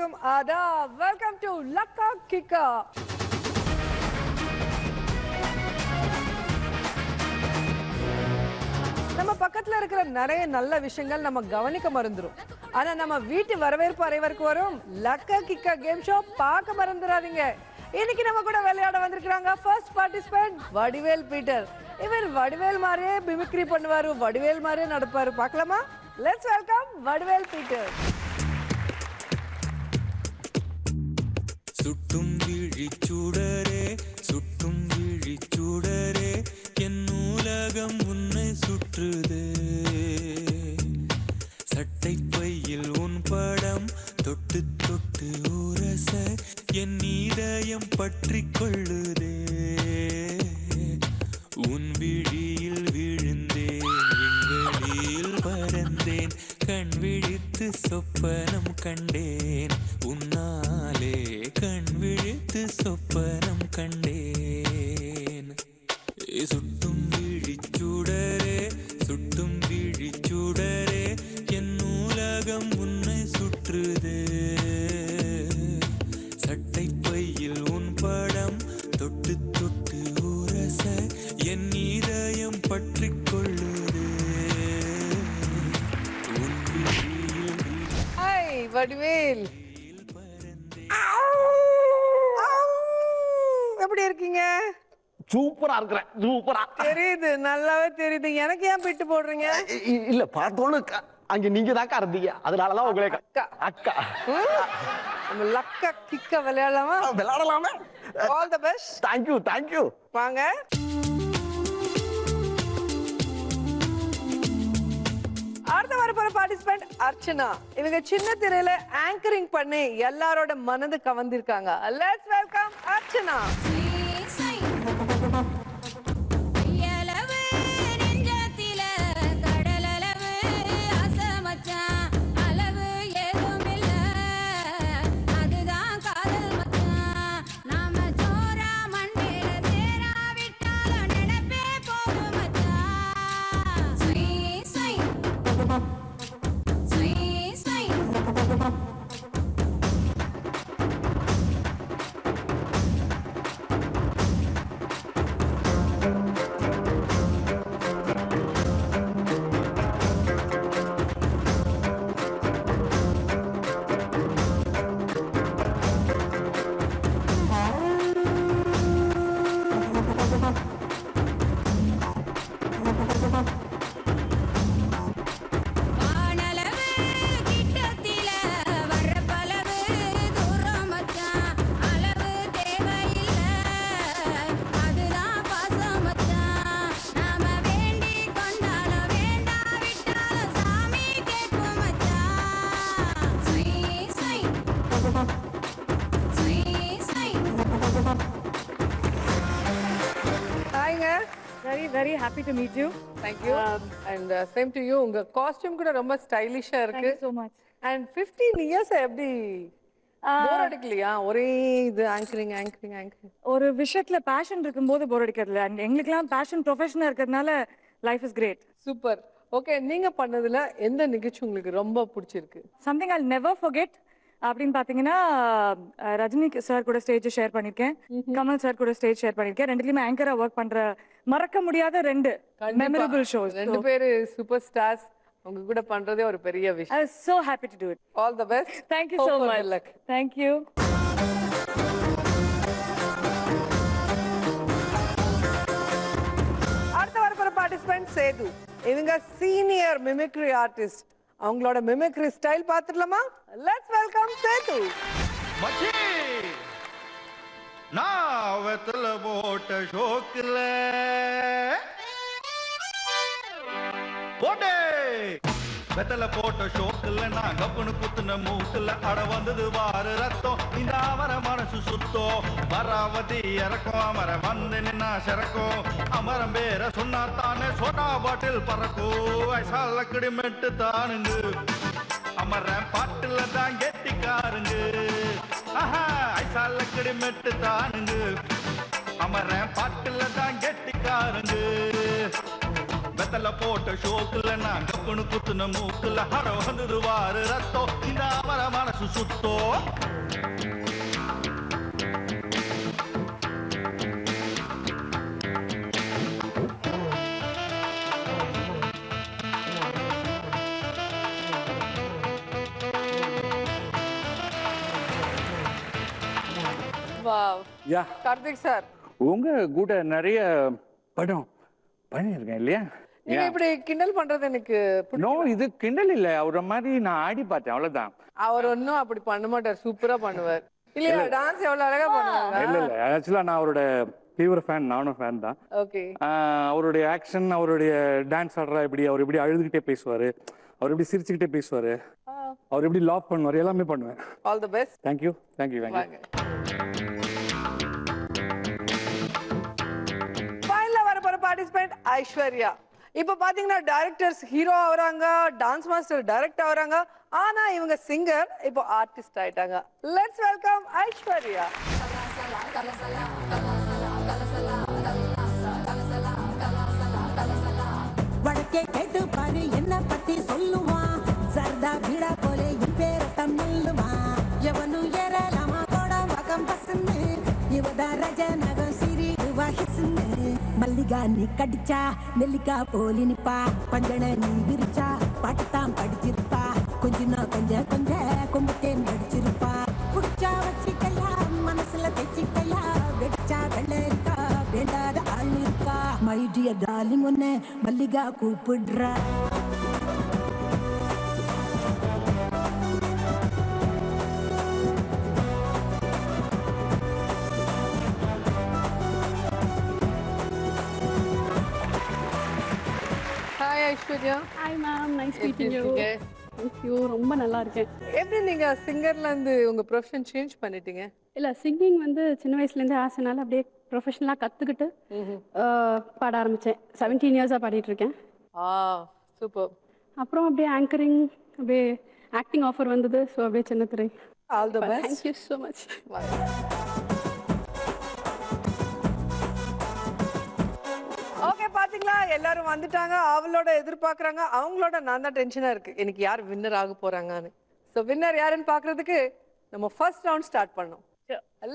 அனைவருக்கும் ஆதாப். Welcome to லக்கா கிக்கா. நம்ம பக்கத்துல இருக்கிற நிறைய நல்ல விஷயங்கள் நம்ம கவனிக்க மறந்துரும். ஆனா நம்ம வீட்டு வரவேற்பு அறைவருக்கு வரும் லக்கா கிக்கா கேம் ஷோ பார்க்க மறந்துடாதீங்க. இன்னைக்கு நம்ம கூட விளையாட வந்திருக்காங்க ஃபர்ஸ்ட் பார்ட்டிசிபென்ட் வடிவேல் பீட்டர். இவர் வடிவேல் மாதிரியே மிமிக்ரி பண்ணுவாரு, வடிவேல் மாதிரியே நடப்பாரு. பார்க்கலாமா? Let's welcome Vadivel Peter. சுட்டும் விழிச்சூடரே, சுட்டும் விழிச்சூடரே, என் நூலகம் உன்னை சுற்றுதே. சட்டை பையில் உன் படம் தொட்டு தொட்டு உரச என் இதயம் பற்றி கொள்ளுதே. உன் விழியில் விழுந்தேன், விண்வெளியில் பறந்தேன், கண் விழித்து சொப்பனம் கண்டேன், உன்னாலே கண் விழித்து சொப்பனம் கண்டேன். சுட்டும் விழிச்சூடரே, சுட்டும் விழிச்சூடரே, என் நூலகம் உன்னை சுற்றுதே. சட்டை பையில் உன் படம் தொட்டு தொட்டு உரச என் இதயம் பற்றி கொள்ளுதே. உன் விழியில் வடிவேல் எப்படி இருக்கீங்க? சூப்பரா இருக்கிறேன், சூப்பரா தெரியுது, நல்லாவே தெரியுது. எனக்கு ஏன் பிட்டு போடுறீங்க? இல்ல பார்த்தோன்னு அங்க நீங்க தாக்கா இருந்தீங்க, அதனாலதான் உங்களே அக்கா அக்கா. நம்ம லக்கா கிக்கா விளையாடலாமா? விளையாடலாமே. All the best. Thank you thank you. வாங்க. அடுத்த வரப்போற பார்ட்டிசிபென்ட் அர்ச்சனா. இவங்க சின்ன திரையில ஆங்கரிங் பண்ணி எல்லாரோட மனது கவர்ந்திருக்காங்க. Let's welcome Archana. Very happy to meet you. Thank you. And same to you. உங்க காஸ்டியூம் கூட ரொம்ப ஸ்டைலிஷா இருக்கு. Thank you so much. And 15 years எப்படி போர் அடிக்கலையா? ஒரே இது ஆங்கரிங். ஒரு விஷயத்துல பேஷன் இருக்கும்போது போர் அடிக்கிறதுல, அண்ட் எங்களுக்குலாம் பேஷன் ப்ரொஃபஷனா இருக்கிறதுனால life is great. Super. Okay, நீங்க பண்ணதுல எந்த நிகழ்ச்சி உங்களுக்கு ரொம்ப பிடிச்சிருக்கு? சம்திங் I'll never forget அப்படின்னு பாத்தீங்கன்னா, ரஜினி சார் கூட ஸ்டேஜ் ஷேர் பண்ணிருக்கேன், கமல் சார் கூட ஸ்டேஜ் ஷேர் பண்ணிருக்கேன். ரெண்டுலயுமே ஆங்கரா ஒர்க் பண்ற மறக்க முடியாத ரெண்டு மெமரபிள் ஷோஸ். ரெண்டு பேரு சூப்பர் ஸ்டார்ஸ். உங்க கூட பண்றதே ஒரு பெரிய விஷயம். I was so happy to do it. All the best. Thank you so much. Thank you. அடுத்த வரப்போற பார்ட்டிசிபென்ட் சேது. இவங்க சீனியர் மிமிக்ரி ஆர்டிஸ்ட். அவங்களோட மிமிக்ரி ஸ்டைல் பார்த்துடலாமா? Let's welcome Sethu. மச்சி நான் வெத்தல போட்ட ஷோக்குல போட்டே வெத்தல போட்ட ஷோக்குல நான் கப்புனு குத்துன மூக்குல அட வந்தது வாரு ரத்தம். இந்த அவர மனசு சுத்தோ வராவதி இறக்கும், அமர வந்து நின்னா சிறக்கும். அமரம் பேர சொன்னா தானே சோட்டா பாட்டில் பறக்கும். ஐசாலக்கடி மெட்டு தானுங்க அமர பாட்டுல தான் கெட்டிக்காருங்க. ஐசாலக்கடி மெட்டு தானுங்க அமர பாட்டுல தான் கெட்டிக்காருங்க. வெத்தல போட்ட ஷோக்குல நான் கப்புனு குத்துன மூக்குல அட வந்தது வாரு ரத்தம் இந்த அவர மனசு சுத்தோ வாவ் யா கார்த்திக் சார், உங்க கூட நிறைய படம் பண்ணியிருக்கேன் இல்லையா? நீங்க இப்படி கிண்டல் பண்றது எனக்கு நோ, இது கிண்டல் இல்ல. அவரை மாதிரி நான் ஆடி பார்த்தேன், அவ்வளவுதான். அவர் ஒன்னும் அப்படி பண்ண மாட்டார், சூப்பரா பண்ணுவார் இல்லையா? டான்ஸ் எவ்வளவு அழகா பண்ணுவாங்க. இல்ல இல்ல, ஆக்சுவலா நான் அவரோட தீவிர ஃபேன், நானும் ஃபேன் தான். ஓகே, அவருடைய ஆக்ஷன், அவருடைய டான்ஸ் ஆடுறா இப்படி, அவர் இப்படி அழுதுகிட்டே பேசுவாரு, அவர் இப்படி சிரிச்சுக்கிட்டே பேசுவாரு, அவர் எப்படி லாக் பண்ணுவாரு, எல்லாமே பண்ணுவேன். All the best. Thank you thank you thank you. வாங்க. ஃபைனலா வர போற பார்ட்டிசிபென்ட் ஐஸ்வர்யா. இப்போ பாத்தீங்கன்னா டைரக்டர்ஸ் ஹீரோ ஆவறாங்க, டான்ஸ் மாஸ்டர் டைரக்ட் ஆவறாங்க, ஆனா இவங்க சிங்கர் இப்போ ஆர்டிஸ்ட் ஆயிட்டாங்க. Let's welcome Aishwarya. வடக்கே கேட்டு பாரு என்ன பத்தி சொல்லுவான், சர்தா பீடா போலே என் பேர தமிழ்லுமா, எவனும் ஏறலாமா போட வகம் பசன்னு, இவதா ரஜ நகம் சிறி வாகிசுன்னு, மல்லிகா நீ கடிச்சா நெல்லிக்கா போலி நிப்பா, பஞ்சன நீ விரிச்சா பாட்டுத்தான் படிச்சிருப்பா, கொஞ்சனா கொஞ்ச கொஞ்ச கொம்புத்தேன் படிச்சிருப்பா, புடிச்சா வச்சிக்கையா மனசுல தைச்சிக்கையா, வெடிச்சா வெள்ளரிக்கா வேண்டாத ஆள் இருக்கா, மை டியர் டார்லிங் ஒன்னு மல்லிகா கூப்பிடுறா. Hi Aishwarya. Hi ma'am, nice எப்படி மீட்டிங் யூ. இருக்கீங்க? தேங்க் யூ, ரொம்ப நல்லா இருக்கேன். எப்படி நீங்க சிங்கர்ல இருந்து உங்க ப்ரொஃபஷன் சேஞ்ச் பண்ணிட்டீங்க? இல்லை, சிங்கிங் வந்து சின்ன வயசுலேருந்தே ஆசைனால அப்படியே ப்ரொஃபஷனலாக கற்றுக்கிட்டு பாட ஆரம்பித்தேன். 17 இயர்ஸாக பாடிட்டு இருக்கேன். சூப்பர். அப்புறம் அப்படியே ஆங்கரிங், அப்படியே ஆக்டிங் ஆஃபர் வந்தது. ஸோ அப்படியே சின்னத்திரை. All the best. Thank you so much. Okay, பாத்தீங்களா எல்லாரும் வந்துட்டாங்க, அவளோட எதிர்பார்க்கறாங்க. அவங்களோட நான் தான் டென்ஷனா இருக்கு, எனக்கு யார் வின்னர் ஆக போறாங்கன்னு. சோ வின்னர் யாருன்னு பாக்குறதுக்கு நம்ம ஃபர்ஸ்ட் ரவுண்ட் ஸ்டார்ட் பண்ணோம்.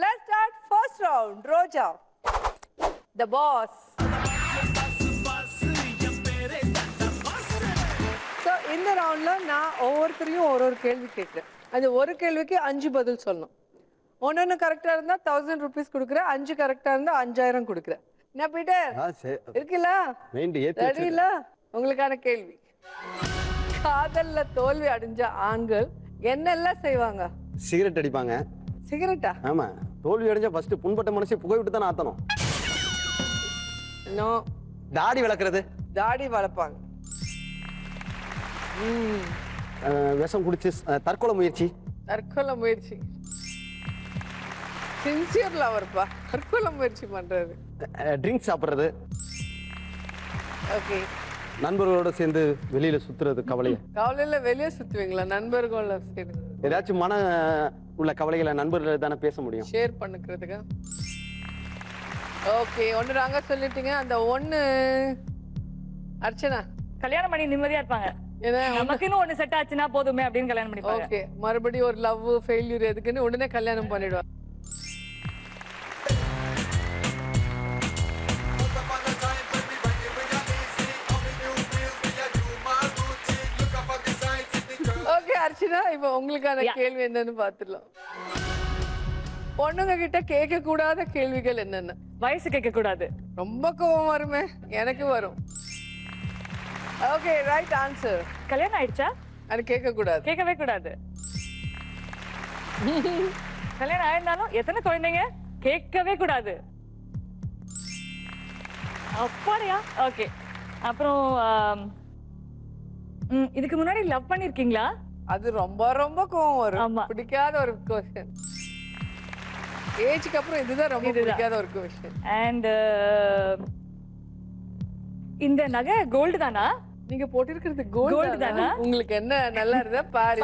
Let's start first round. Roja the boss. So இந்த ரவுண்ட்ல நான் ஒவ்வொருத்தரையும் ஒரு கேள்வி கேட்கிறேன். அந்த ஒரு கேள்விக்கு 5 பதில் சொல்லணும். ஒன்னு கரெக்டா இருந்தா 1000 rupees கொடுக்குறேன், 5 கரெக்டா இருந்தா 5000 கொடுக்குறேன். என்ன பீட்டர் இருக்குல்ல? ரெடியில? உங்களுக்கான கேள்வி, காதல்ல தோல்வி அடைஞ்ச ஆண்கள் என்னெல்லாம் செய்வாங்க? சிகரெட் அடிப்பாங்க. சிகரெட்டா? ஆமா, தோல்வி அடைஞ்சா ஃபர்ஸ்ட் புண்பட்ட மனசை புகை விட்டு தான் ஆத்தணும். நோ. தாடி வளர்க்கறது. தாடி வளர்ப்பாங்க. விஷம் குடிச்சு தற்கொலை முயற்சி. தற்கொலை முயற்சி. சின்சியர் லவர்ப்பா, தற்கொலை முயற்சி பண்றது. ட்ரிங்க்ஸ் சாப்பிடுறது. ஓகே. நண்பர்களோட சேர்ந்து வெளியில சுத்துறது. கவலையில வெளியே சுத்துவீங்களா? நண்பர்களோட சேர்ந்து ஏதாச்சும் மன உள்ள கவலைகளை நண்பர்கள் தானே பேச முடியும், ஷேர் பண்ணிக்கிறதுக்கு. ஓகே, ஒன்னு ராங்க சொல்லிட்டீங்க. அந்த ஒன்னு அர்ச்சனா கல்யாணம் பண்ணி நிம்மதியா இருப்பாங்க. நமக்குன்னு ஒண்ணு செட் ஆச்சுன்னா போதுமே அப்படின்னு கல்யாணம் பண்ணிப்பாங்க. ஓகே, மறுபடியும் ஒரு லவ் ஃபெயிலியர் எதுக்குன்னு உடனே கல்யாணம் பண்ணிடுவாங்க. ஓகே அர்ச்சனா, இப்போ உங்களுக்கான கேள்வி என்னன்னு பாத்துடலாம். பொண்ணுங்க கிட்ட கேட்க கூடாத கேள்விகள் என்னென்ன? வயசு கேட்க கூடாது. ரொம்ப கோவம் வருமே, எனக்கு வரும். Okay, right answer. கல்யாணம் ஆயிடுச்சா? அது கேட்க கூடாது. கேட்கவே கூடாது. கல்யாணம் ஆயிருந்தாலும் எத்தனை குழந்தைங்க? கேட்கவே கூடாது. அப்படியா? ஓகே. அப்புறம் இதுக்கு முன்னாடி லவ் பண்ணிருக்கீங்களா? அது ரொம்ப ரொம்ப கோவம் வரும். ஆமா. பிடிக்காத ஒரு क्वेश्चन. ஏஜ்க்கு அப்புறம் இதுதான் ரொம்ப பிடிக்காத ஒரு क्वेश्चन. அண்ட் இந்த நகை கோல்டு தானா? நீங்க போட்டிருக்கிறது கோல்டு தானா? உங்களுக்கு என்ன நல்லா இருந்தா பாரு.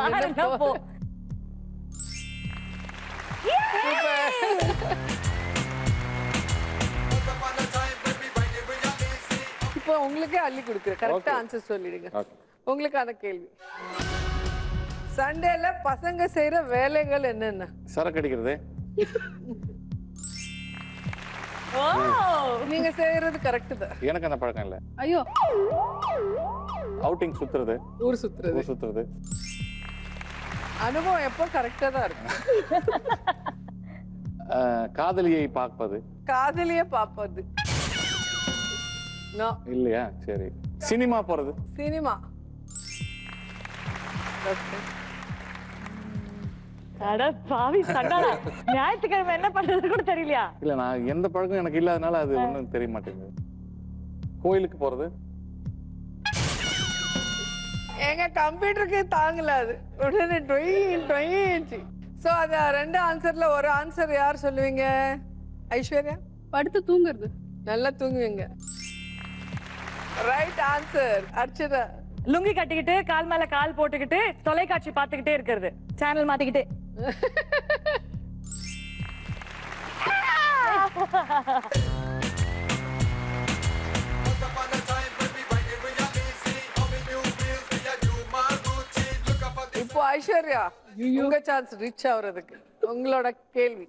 இப்போ உங்களுக்கே அள்ளி கொடுக்குறேன். கரெக்டா ஆன்சர் சொல்லிடுங்க. Okay. உங்களுக்கான கேள்வி. சண்டேல பசங்க செய்யற வேலைகள் என்னென்ன? சரக்கு அடிக்கிறது. நீங்க செய்யறது கரெக்ட் தான். எனக்கு அந்த பழக்கம் இல்லை. ஐயோ, அவுட்டிங் சுத்துறது, ஊர் சுத்துறது. ஊர் சுத்துறது. அனுபவம் எப்போ கரெக்டா தான் இருக்கும். காதலியை பார்ப்பது. காதலிய பாப்பது. இல்லையா? சரி. சினிமா போறது. சினிமா. அட பாவி சண்டாளா, ஞாயிற்றுக்கிழமை என்ன பண்றது கூட தெரியலையா? இல்ல, நான் எந்த பழக்கம் எனக்கு இல்லாதனால அது ஒண்ணும் தெரிய மாட்டேங்குது. கோயிலுக்கு போறது. எங்க கம்ப்யூட்டருக்கு தாங்கல அது. உடனே டொயின்ச்சு. சோ அத ரெண்டு ஆன்சர்ல ஒரு ஆன்சர் யார் சொல்லுவீங்க? ஐஸ்வர்யா. படுத்து தூங்குறது. நல்லா தூங்குவீங்க. Right answer. அர்ச்சனா. லுங்கி கட்டிக்கிட்டு கால் மேல கால் போட்டுக்கிட்டு தொலைக்காட்சி பார்த்துக்கிட்டே இருக்கிறது, சேனல் மாத்திக்கிட்டே. இப்போ ஐஸ்வர்யா, உங்க சான்ஸ் ரீச் ஆகுறதுக்கு. உங்களோட கேள்வி.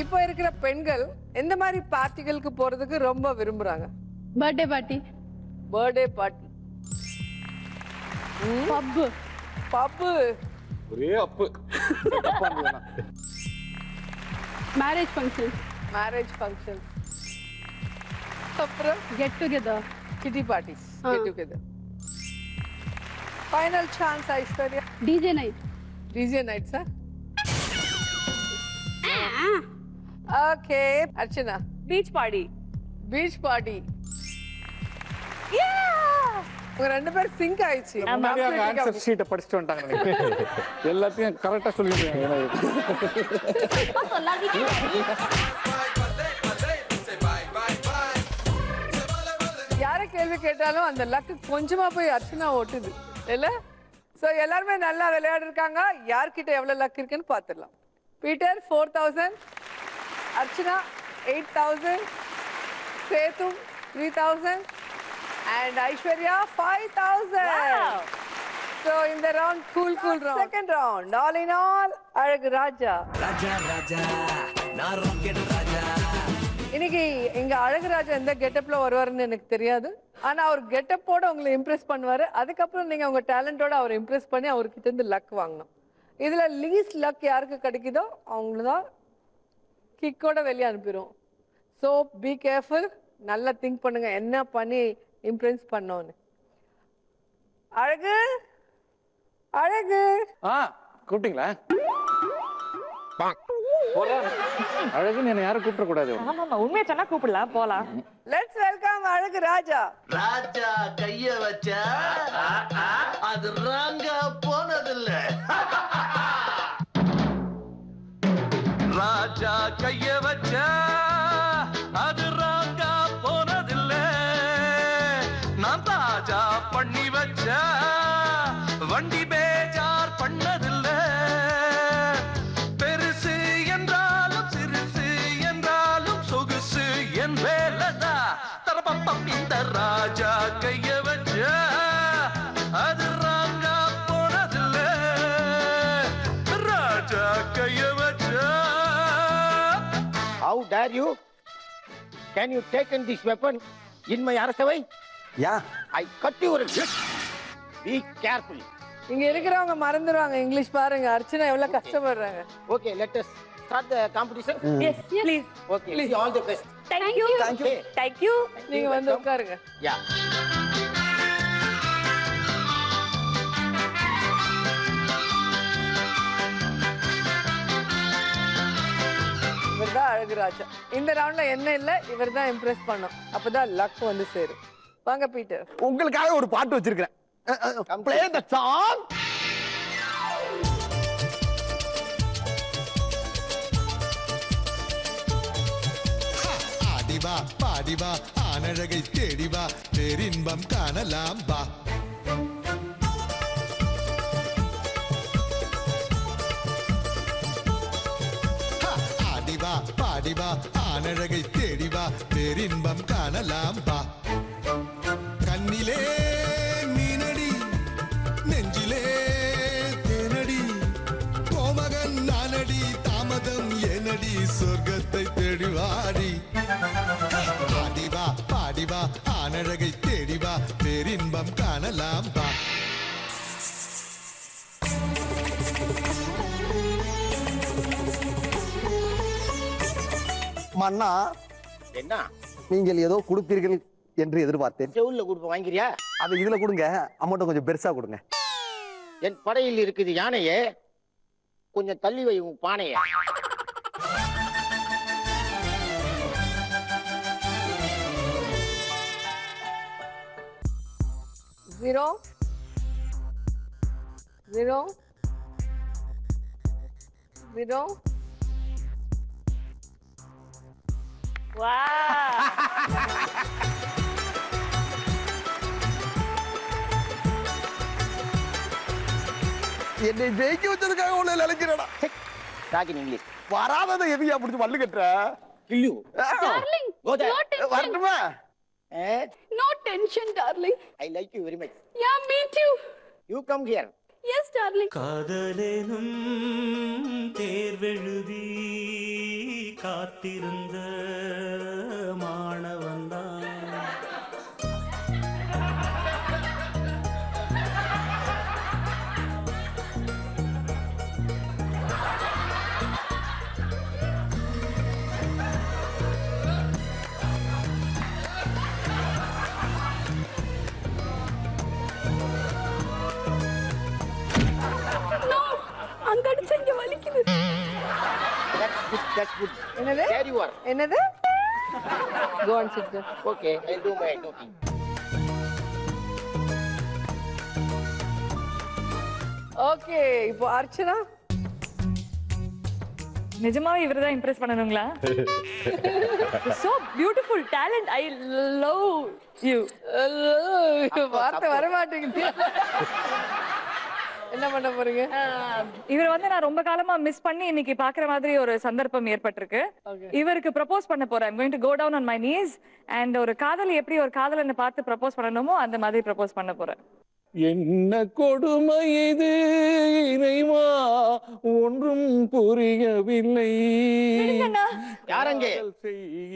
இப்போ இருக்கிற பெண்கள் எந்த மாதிரி பார்ட்டிகளுக்கு போறதுக்கு ரொம்ப விரும்புறாங்க? Birthday party. Birthday party. Pub. Pub. ஒரே அப்பு. Marriage function. Marriage function. அப்புறம் get together. Kitty parties. Get together. Final chance Aishwarya. DJ night. DJ night sir. Okay. Archana. Beach party. Beach party. உங்க ரெண்டு பேரும் சிங்க் ஆயிடுச்சு. முன்னாடியே அவங்க ஆன்சர் ஷீட்டை படிச்சுட்டு வந்துட்டாங்க நினைக்கிறேன். எல்லாத்தையும் கரெக்டா சொல்லிடுறாங்க. யார கேள்வி கேட்டாலும் அந்த லக்கு கொஞ்சமா போய் அர்ச்சனா ஓட்டுது இல்ல? சோ எல்லாருமே நல்லா விளையாடி இருக்காங்க. யார்கிட்ட எவ்வளவு லக் இருக்குன்னு பாத்துடலாம். Peter 4000, Archana 8000, Sethu 3000 and Aishwarya 5000. So in the round, cool round. Second round, all in all, அழகு ராஜா. இன்னைக்கு இங்க அழகு ராஜா எந்த கெட்டப்ல வருவாருன்னு எனக்கு தெரியாது. ஆனா அவர் கெட்டப்போட உங்களை இம்ப்ரெஸ் பண்ணுவாரு. அதுக்கப்புறம் நீங்க உங்க டேலண்டோட அவர் இம்ப்ரெஸ் பண்ணி அவர்கிட்ட இருந்து லக் வாங்கணும். இதுல லீஸ்ட் லக் யாருக்கு கிடைக்குதோ அவங்களதான் கிக்கோட வெளியே அனுப்பிடுவோம். So be careful. நல்லா திங்க் பண்ணுங்க என்ன பண்ணி இம்ப்ரெஸ் பண்ணோன்னு. அழகு அழகு. கூப்பிட்டீங்களா? அழகுன்னு என்ன யாரும் கூப்பிட கூடாது. ஆமா, உண்மையை சொன்னா கூப்பிடலாம், போலாம். லெட்ஸ் வெல்கம் அழகு ராஜா. ராஜா கைய வச்சா அது ராங்கா போனதில்ல. ராஜா கைய வச்சா அது ராங்கா போனதில்ல. நான் தாஜா பண்ணி வச்சா வண்டி பேஜார் பண்ணதில்ல. பெருசு என்றாலும் சிறுசு என்றாலும் சொகுசு என் வேலதா. தரப்பம் இந்த ராஜா கைய வச்சா அது ராங்கா போனதில்ல. ராஜா கைய வச்சா. How dare you? Can you take in this weapon in my அரசவை? Yeah. I cut you. Be careful. இங்க இருக்கிறவங்க மறந்துடுவாங்க இங்கிலீஷ். பாருங்க அர்ச்சனா எவ்வளவு கஷ்டப்படுறாங்க. Okay, let us start the competition. Yes, please. Okay, see all the best. Thank you. Thank you. நீங்க வந்து உட்காருங்க. Yeah. இவர்தான் அழகு ராஜா. இந்த ரவுண்ட்ல என்ன இல்ல, இவர் தான் இம்ப்ரெஸ் பண்ணும். அப்பதான் லக் வந்து சேரும். வாங்க பீட்டர். உங்களுக்காக ஒரு பாட்டு வச்சிருக்கேன். Play the song. ஆடிவா பாடிவா ஆனழகை தேடிவா பேரின்பம் காணலாம் வா. ஆடிவா பாடிவா ஆனழகை தேடிவா பேரின்பம் காணலாம் வா. கண்ணிலே மீனடி நெஞ்சிலே தேனடி கோமகன் நானடி தாமதம் எனடி சொர்க்கத்தை தேடிவாடி பாடிவா பாடிவா ஆனழகை தேடிவா பேரின்பம் காணலாம் வா. மன்னா என்ன நீங்கள் ஏதோ கொடுப்பீர்கள் என்று எதிர்பார்த்தேன். செவுல்ல கொடுப்ப வாங்கிறியா? அது இதுல கொடுங்க, அமௌண்ட்டை கொஞ்சம் பெருசா கொடுங்க. என் படையில் இருக்குது யானையே, கொஞ்சம் தள்ளி வை உன் பானைய. Zero zero zero. என்னை ஜெயிக்க வச்சதுக்காக உள்ள நினைக்கிறேன். Talk in English. வராததை எதையா பிடிச்சி மல்லு கட்டுற? கில்லு. Darling, Go there. no tension. வரட்டுமா? No tension, darling. I like you very much. Yeah, me too. You come here. Yes, darling. காதலேனும் தேர்வெழுதி காத்திருந்த மாணவன்தான் No, அங்க அடிச்சா இங்க வலிக்குது. That's good. That's good. என்னது There you are. என்னது? Go and sit there. Okay, I'll do my talking. Okay, இப்போ அர்ச்சனா. நிஜமாவே இவர்தான் Impress பண்ணணுங்களா? So beautiful talent. I love you. வார்த்தை வர மாட்டேங்குது. என்ன பண்ண போறீங்க? இவர் வந்து நான் ரொம்ப காலமா மிஸ் பண்ணி இன்னைக்கு பாக்குற மாதிரி ஒரு சந்தர்ப்பம் ஏற்பட்டிருக்கு. இவருக்கு ப்ரப்போஸ் பண்ண போறேன். I'm going to go down on my knees and ஒரு காதலி எப்படி ஒரு காதலனை பார்த்து ப்ரப்போஸ் பண்ணணுமோ அந்த மாதிரி ப்ரப்போஸ் பண்ண போறேன். என்ன கொடுமை இது இறைவா, ஒன்றும் புரியவில்லை. யாரங்கே?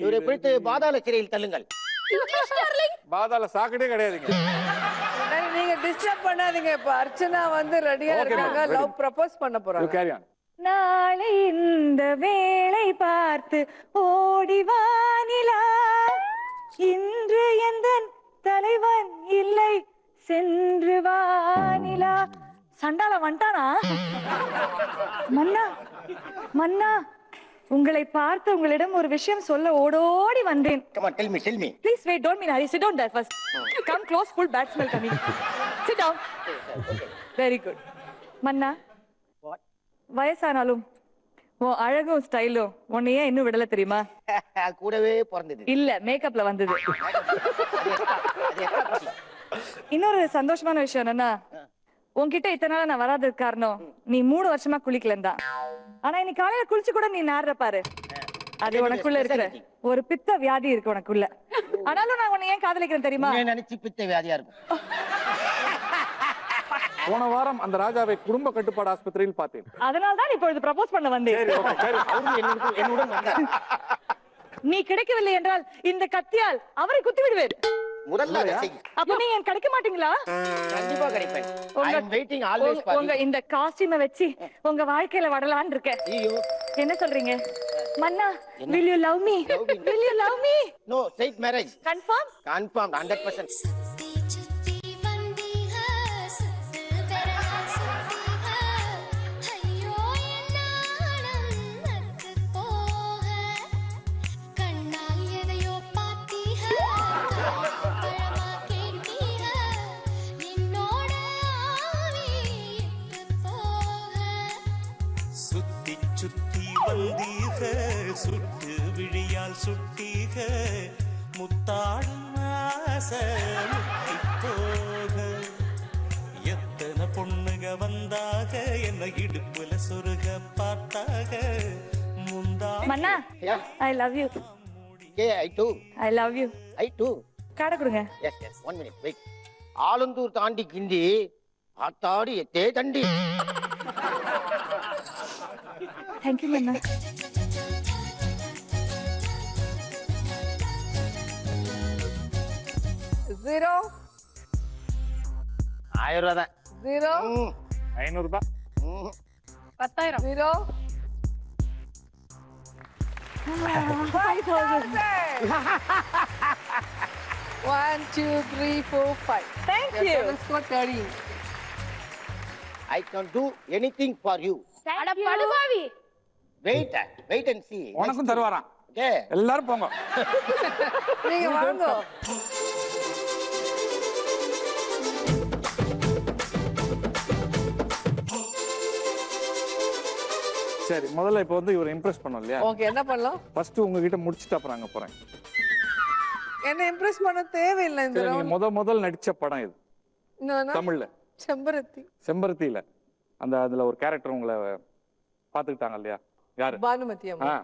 இவரை பிடித்து பாதாள சிறையில் தள்ளுங்கள். பாதாள சாக்கடே கிடையாதுங்க. சரி, நீங்க டிஸ்டர்ப் பண்ணாதீங்க. இப்ப அர்ச்சனா வந்து ரெடியா இருக்காங்க, லவ் ப்ரப்போஸ் பண்ண You போறாங்க. carry on. நாளை இந்த வேளை பார்த்து ஓடிவானிலா, இன்று எந்தன் தலைவன் இல்லை சென்று வானிலா. சண்டால வந்துட்டானா? மன்னா மன்னா, உங்களை பார்த்து உங்களிடம் ஒரு விஷயம் சொல்ல ஓடோடி வந்தேன். Come on, tell me. Please wait, don't be in a hurry. Sit down there first. Come close, full bad smell coming. Sit down. Very good. Manna, What? வயசானாலும் உன் அழகும் ஸ்டைலும் உன்னை ஏன் இன்னும் விடல தெரியுமா? கூடவே பிறந்தது. இல்ல, மேக்கப்ல வந்தது. அது எத்தனை குட்டி? இன்னொரு சந்தோஷமான விஷயம் என்னன்னா, உன்கிட்ட இத்தனை நாள் நான் வராததுக்கு காரணம் நீ 3 வருஷமா குளிக்கலன்னு தான். ஆனா இன்னைக்கு காலையில குளிச்சு கூட நீ நாடுற பாரு. அது உனக்குள்ள இருக்கிற ஒரு பித்த வியாதி இருக்கு உனக்குள்ள. ஆனாலும் நான் உன்னை ஏன் காதலிக்கிறேன் தெரியுமா? உன்னை நினைச்சு பித்த வியாதியா இருக்கும். போன வாரம் அந்த ராஜாவை குடும்ப கட்டுப்பாடு ஆஸ்பத்திரியில் பார்த்தேன். அதனால தான் இப்பொழுது ப்ரப்போஸ் பண்ண வந்தேன். அவரும் என்னுடன் வந்தார். நீ கிடைக்கவில்லை என்றால் இந்த கத்தியால் அவரை குத்தி விடுவேன். முதல்ல அதை செய். அப்ப நீங்க எனக்கு கிடைக்க மாட்டீங்களா? கண்டிப்பா கிடைப்பேன். I am waiting always for உங்க you. இந்த காஸ்டியூமை வச்சு உங்க வாழ்க்கையில வடலான்னு இருக்கேன். ஐயோ. என்ன சொல்றீங்க? மன்னா, will you love me? Will you love me? No, straight marriage. Confirm? Confirmed 100%. சுத்தி சுத்தி வந்தீக, சுட்டு விழியால் சுட்டீக, முத்தாடும் ஆசை முத்தி போக, எத்தனை பொண்ணுக வந்தாக, என்ன இடுப்புல சொருக பார்த்தாக, முந்தா மன்னா, Yeah. I love you. Okay, I too. I love you. I too. காடை கொடுங்க. S 1 minute wait. ஆலந்தூர் தாண்டி கிண்டி ஆத்தாடி எத்தே தண்டி. தேங்க்யூ மன்னா. ஜீரோ 1000 ரூபா தான். ஜீரோ 500 ரூபாய். 10,000. Zero 5,000. 1 2 3 4 5. Thank you. Score 13. I can do anything for you. அட படுபாவி. Wait and see. உனக்கும் தருவாராம். Okay. எல்லாரும் போங்க. நீங்க வாங்க. சரி முதல்ல இப்போ வந்து இவரை இம்ப்ரெஸ் பண்ணோம் இல்லையா? ஓகே என்ன பண்ணலாம்? ஃபர்ஸ்ட் உங்ககிட்ட முடிச்சிட்டு அப்புறம் அங்க போறேன். என்ன இம்ப்ரெஸ் பண்ண தேவையில்லை இந்த சரி, நீங்க முதல் நடிச்ச படம் இது ரவுண்ட். தமிழ்ல செம்பருத்தி. செம்பருத்தியில அதுல ஒரு கேரக்டர் உங்களை பாத்துக்கிட்டாங்க இல்லையா? யாரு? பானுமதி அம்மா.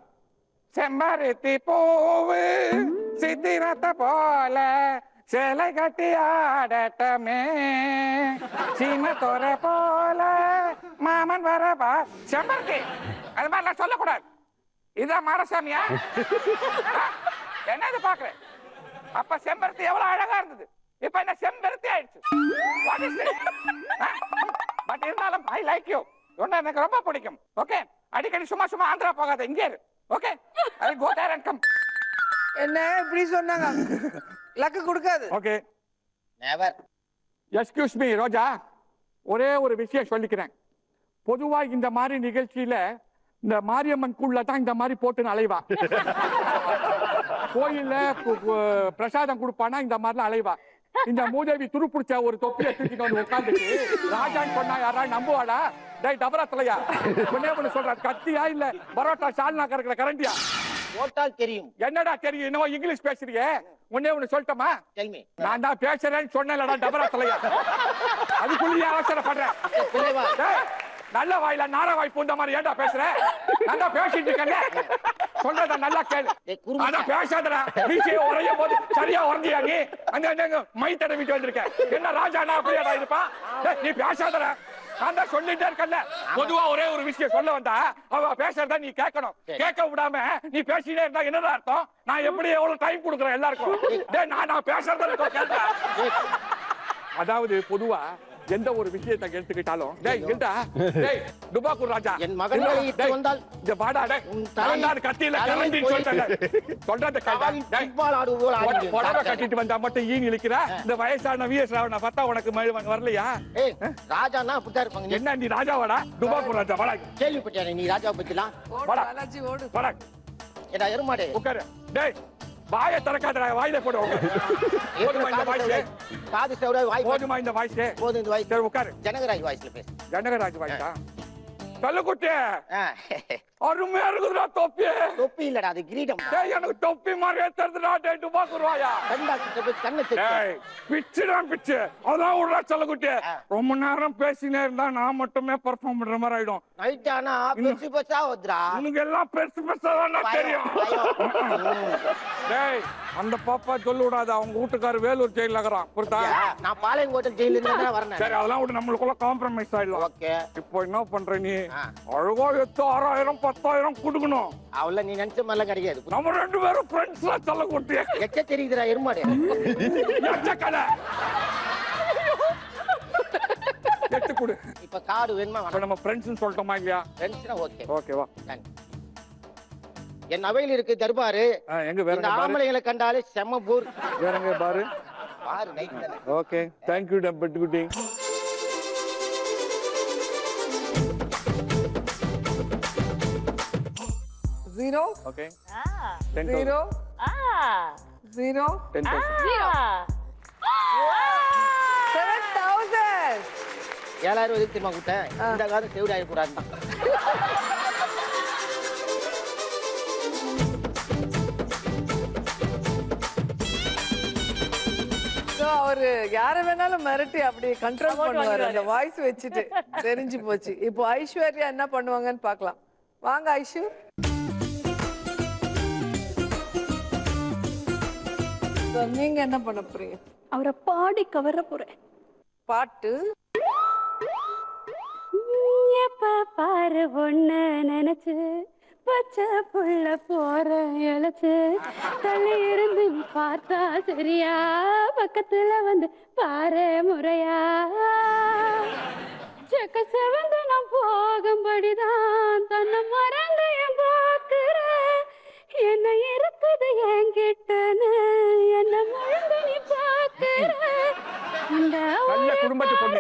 செம்பருத்தி பூவு சித்திரத்தை போல சேலை கட்டி ஆடட்டமே சீமத்தோர போல மாமன் வரபா. செம்பருத்தி அது மாதிரி நான் சொல்லக்கூடாது. இதான் மாரசாமியா? என்ன இது பாக்குறேன்? அப்ப செம்பருத்தி எவ்வளவு அழகா இருந்தது, இப்ப என்ன செம்பருத்தி ஆயிடுச்சு. பட் இருந்தாலும் ஐ லைக் யூ. உன்னை எனக்கு ரொம்ப பிடிக்கும். ஓகே அடிக்கடி சும்மா ஆந்திரா போகாத, இங்கே இரு. Okay I go there and come. என்ன இப்படி சொன்னாங்க? லக்கு கொடுக்காது. Okay Never. Excuse me Roja, ஒரே ஒரு விஷயம் சொல்லிக்கிறேன். பொதுவா இந்த மாதிரி நிகழ்ச்சியில இந்த மாரியம்மன் தான் இந்த மாதிரி போட்டு அலைவா. கோயில்ல பிரசாதம் கொடுப்பானா இந்த மாதிரிலாம் அலைவா. இந்த மூதேவி துருப்பிடிச்ச ஒரு தொப்பியை தூக்கிட்டு வந்து உட்காந்துட்டு ராஜான்னு சொன்னா யாராவது நம்புவாடா? டேய் டபராத்தலையா ஒண்ணு சொல்ற, கத்தியா இல்ல பரோட்டா சால்னா கறக்கிற கரண்டியா? போட்டால் தெரியும். என்னடா தெரியும்? என்னவோ இங்கிலீஷ் பேசுறியே. ஒண்ணு சொல்லட்டுமா? Tell me. நான் தான் பேசுறேன்னு சொன்னேன்லடா டபராத்தலையா. அதுக்குள்ளேயே அவசரப்படுறேன். பிள்ளைவா. நல்ல வாயில நார வாய் பூந்த மாதிரி ஏன்டா பேசுற? நல்லா பேசிட்டு இருக்கேன். சொல்றத நல்லா கேளு. அத பேசாதடா. வீசியே உரைய போது சரியா உறங்கியா நீ? அங்க மை தடவிட்டு வந்திருக்க. என்ன ராஜானா அப்படியேடா இருப்பான்? நீ பேசாதடா. நான் தான் சொல்லிட்டே இருக்கல. பொதுவா ஒரே ஒரு விஷயம் சொல்ல வந்தா அவ பேசுறத நீ கேட்கணும். கேட்க விடாம நீ பேசிட்டே இருந்தா என்னடா அர்த்தம்? நான் எப்படி எவ்வளவு டைம் கொடுக்குறேன் எல்லாருக்கும்? டேய் நான் பேசுறத கேட்டா. அதாவது பொதுவா எந்த ஒரு விஷயத்தை எடுத்துக்கிட்டாலும் டேய் இல்லடா டேய் துபாக்கூர் ராஜா என் மகனை இட்டு வந்தால் இந்த பாடா டேய் தலைநாடு கத்தியில கரண்டி சொல்றேன். சொல்றத கேட்டா டேய் ஃபுட்பால் ஆடுவோம் ஆடுங்க. புடவை கட்டிட்டு வந்தா மட்டும் ஈ நிலைக்கிறா. இந்த வயசான விஎஸ் ராவண பார்த்தா உனக்கு வரலையா? ஏய் ராஜானா அப்படிதான் இருப்பாங்க. என்ன நீ ராஜாவாடா? துபாக்கூர் ராஜா வாடா. கேள்விப்பட்டியா நீ ராஜாவை பத்திலாம்? வாடா பாலாஜி ஓடு. வாடா ஏடா எருமாடே உட்காரு. டேய் வாய திறக்காதடா, வாயில போடு. போதுமா இந்த வாய்ஸ்? காது செவட வாய் போதுமா இந்த வாய்ஸ்? போதும் இந்த வாய்ஸ். சரி உட்காரு. ஜனகராஜ் வாய்ஸ்ல பேசு. ஜனகராஜ் வாய்ஸா? கல்லுக்குட்டி ஆ. அருமையா இருக்குதுடா தொப்பி. தொப்பி இல்லடா அது கிரீடம். டேய் எனக்கு தொப்பி மாதிரியே தெரியுதுடா. டேய் துபாக்கூர் வாயா. கண்டா கிட்ட போய் கண்ணை தெச்சு. டேய் பிச்சுதான் பிச்சு. அதான் விடுறா செல்லக்குட்டி. ரொம்ப நேரம் பேசினே இருந்தா நான் மட்டுமே பெர்ஃபார்ம் பண்ற மாதிரி ஆயிடும். நைட் ஆனா பெருசு பெருசா வந்துடா. உனக்கு எல்லாம் பெருசு பெருசா தான் தெரியும். டேய் அந்த பாப்பா சொல்ல விடாத. அவங்க வீட்டுக்காரர் வேலூர் ஜெயில இருக்கிறான். புரியுதா? நான் பாளையங்கோட்டை ஜெயில இருந்து தான் வரேன். சரி அதெல்லாம் விட்டு நம்மளுக்குள்ள காம்ப்ரமைஸ் ஆயிடலாம். ஓகே. இப்போ என்ன பண்ற நீ? அழகா 6000 10,000 கொடுக்கணும். அவள நீ நினைச்ச மாதிரிலாம் கிடைக்காது. நம்ம ரெண்டு பேரும் ஃப்ரெண்ட்ஸ்ல செல்லக்குட்டி. எச்ச தெரியுதுடா எருமாடே. எச்சக்கல. எட்டு கொடு. இப்ப கார்டு வேணுமா? இப்ப நம்ம ஃப்ரெண்ட்ஸ்னு சொல்லிட்டோமா இல்லையா? ஃப்ரெண்ட்ஸ்னா ஓகே. ஓகேவா? என் அவையில் இருக்கு தர்பாரு. எங்க வேற இந்த ஆம்பளைங்களை கண்டாலே செம்ம போர். வேறங்க பாரு. பாரு நைட் தானே. ஓகே தேங்க் யூ டம்பட்டுக்குட்டி. ஜீரோ. ஓகே 10,000. ஜீரோ. 0. 10,000. 7,000. 7000 எதுக்கு தெரியுமா கூட்டேன்? இந்த காலம் சேவ் ஆகிடக்கூடாதுதான். அவரு யார வேணாலும் மிரட்டி அப்படி கண்ட்ரோல் பண்ணுவாரு அந்த வாய்ஸ் வச்சுட்டு. தெரிஞ்சு போச்சு. இப்போ ஐஸ்வர்யா என்ன பண்ணுவாங்கன்னு பார்க்கலாம். வாங்க ஐஷு. So, நீங்க என்ன பண்ண போறீங்க? அவரை பாடி கவர போறேன். பாட்டு எப்ப பாரு ஒண்ணு நினைச்சு பச்சை புள்ள போற இழைச்சு தள்ளி இருந்து பார்த்தா சரியா பக்கத்துல வந்து பாரு முறையா செக்க செவந்து நான் போகும்படிதான் தன்னை மறந்து என் பாக்குற என்ன இருக்குது என்கிட்டன்னு என்ன மறந்து நீ பாக்குற இந்த நல்ல குடும்பத்து பொண்ணு.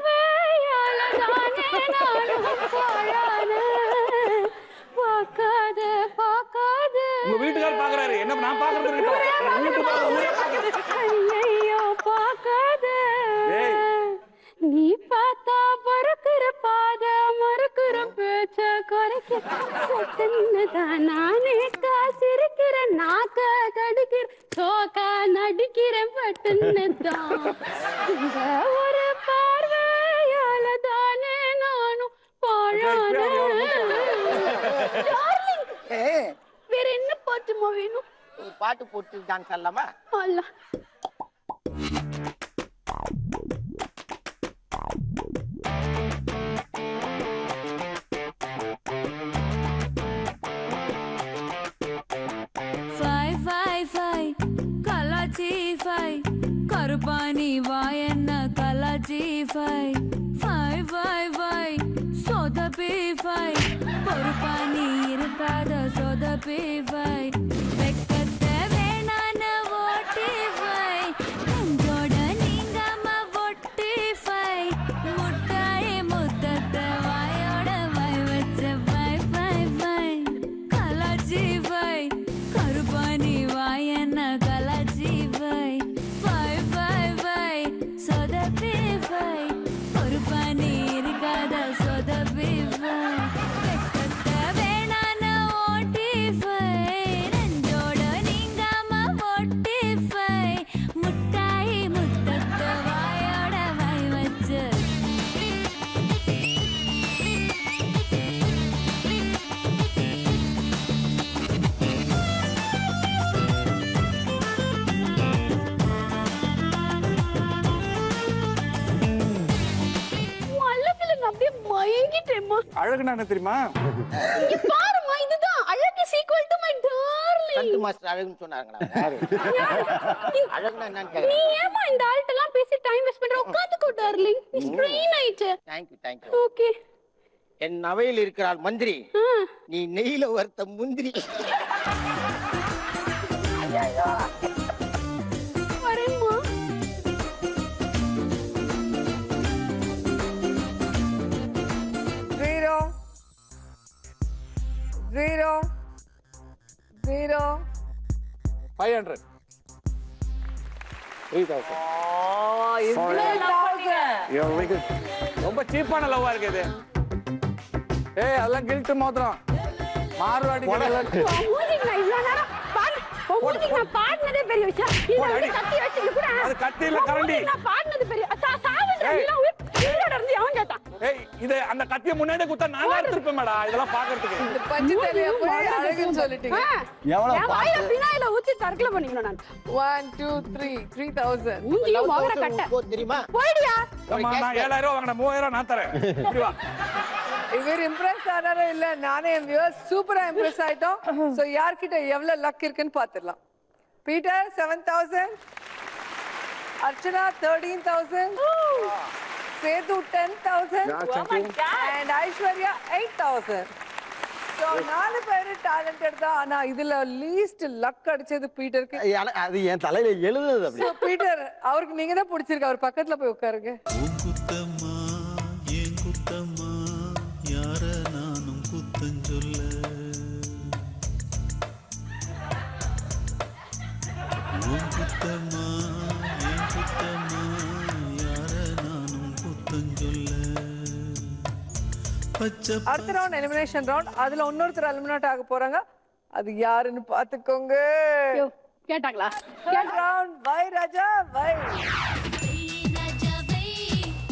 பார்க்காத பார்க்காத உங்க வீட்டுக்காரர் பாக்குறாரு, என்ன நான் பாக்குறது இருக்கட்டும். உங்க வீட்டுக்காரர் ஊரே பாக்குது. ஐயோ பார்க்காத நீ பார்த்தா பறக்கிற பாத மறுக்கிற பேச்ச குறைக்க சத்தன்னுதான் நானே காசிருக்கிற நாக்க கடிக்கிற சோக்கா நடிக்கிறேன் பட்டுன்னுதான் இந்த ஒரு பார்வையால தானே நானும் பாழான வேற என்ன பாட்டுமா வேணும்? ஒரு பாட்டு போட்டு டான்ஸ் ஆடலாமா? அல்ல கருப்பாணி வாயன்ன கலாச்சி சொதப்பி பொறுப்பாணி இருக்காத சொதப்பி வெக்கத்தை வேணான ஓட்டி நெஞ்சோட நீங்காம ஒட்டி முட்டாய் முத்தத்தை வாயோட வாய் வச்ச கலாச்சி கருப்பாணி வாயன்ன கலாச்சி சொதப்பி பொறுப்பாணி இருக்காத சொதப்பி வெக்கத்தை வேணான ஓட்டி நெஞ்சோட நீங்காம ஒட்டி முட்டாய் முத்தத்தை வாயோட வாய் வச்சு அப்படியே மயங்கிட்டேம்மா. அழகுனா என்ன தெரியுமா? இங்க பாரும்மா, இதுதான் அழகு is equal to my darling. Sandhu master அழகுன்னு சொன்னாங்களா? அழகுனா என்னன்னு நீ கேக்குறேன். ஏமா இந்த ஆள்கிட்டலாம் பேசி டைம் வேஸ்ட் பண்ற? உட்காந்துக்கோ டார்லிங், நீ ஸ்ட்ரெயின் ஆயிடுச்சு. தேங்க்யூ. ஓகே. என் அவையில் இருக்கிறாள் மந்திரி, நீ நெய்யில வறுத்த முந்திரி. வரேம்மா. Zero. 500. 3000. ரொம்ப சீப்பான லவ்வா இருக்கு இது. ஏய் அதெல்லாம் கில்ட் மோதிரம். மார்வாடி கடையில மூஞ்சிக்கு நான் இவ்வளவு நேரம் மூஞ்சிக்கு நான் பாடினதே பெரிய விஷயம். நீ வந்து கத்தி வச்சிட்டு கூட அது கத்தி இல்ல கரண்டி. நான் பாடினது பெரிய சாவுல எல்லாம் உயிரோட இருந்து அவன் கேட்டான். ஏய் இது அந்த கத்திய முன்னாடி குத்தா நான் எடுத்துப்பேன்டா இதெல்லாம் பாக்குறதுக்கு. இந்த பஞ்சு தலைய போய் அழகுன்னு சொல்லிட்டீங்க. என் வாயில பினாயில ஊத்தி தர்க்கல பண்ணிக்கணும் நான். 1 2 3 3000. மூஞ்சில மோகர கட்ட தெரியுமா? போய்டியா. அம்மா நான் 7000 வாங்குன 3000 நான் தரேன். இப்படி வா. இவர் இம்ப்ரெஸ் ஆனாரோ இல்ல, நானே என் வியூவர்ஸ் சூப்பரா இம்ப்ரெஸ் ஆயிட்டோம். சோ யார்கிட்ட எவ்வளவு லக் இருக்குன்னு பாத்துடலாம். Peter 7000, Archana 13000, Sethu 10000 and Aishwarya 8000. So நாலு பேரு டாலண்டட் தான். ஆனா இதுல லீஸ்ட் லக் அடிச்சது பீட்டருக்கு. அது என் தலையில எழுதுது அப்படி. சோ பீட்டர் அவருக்கு நீங்க தான் பிடிச்சிருக்கு, அவர் பக்கத்துல போய் உட்காருங்க. குத்தம்மா ஏன் குத்தம்மா யார நானும் குத்தஞ்சொல்ல குத்தம்மா ஏன் குத்தம்மா யார நானும் குத்தஞ்சொல்ல பச்சை அடுத்த ரவுண்ட் எலிமினேஷன் ரவுண்ட். அதுல இன்னொருத்தர் எலிமினேட் ஆக போறாங்க. அது யாருன்னு பாத்துக்கோங்க. கேட்டாங்களா? ரவுண்ட் வை ராஜா வை.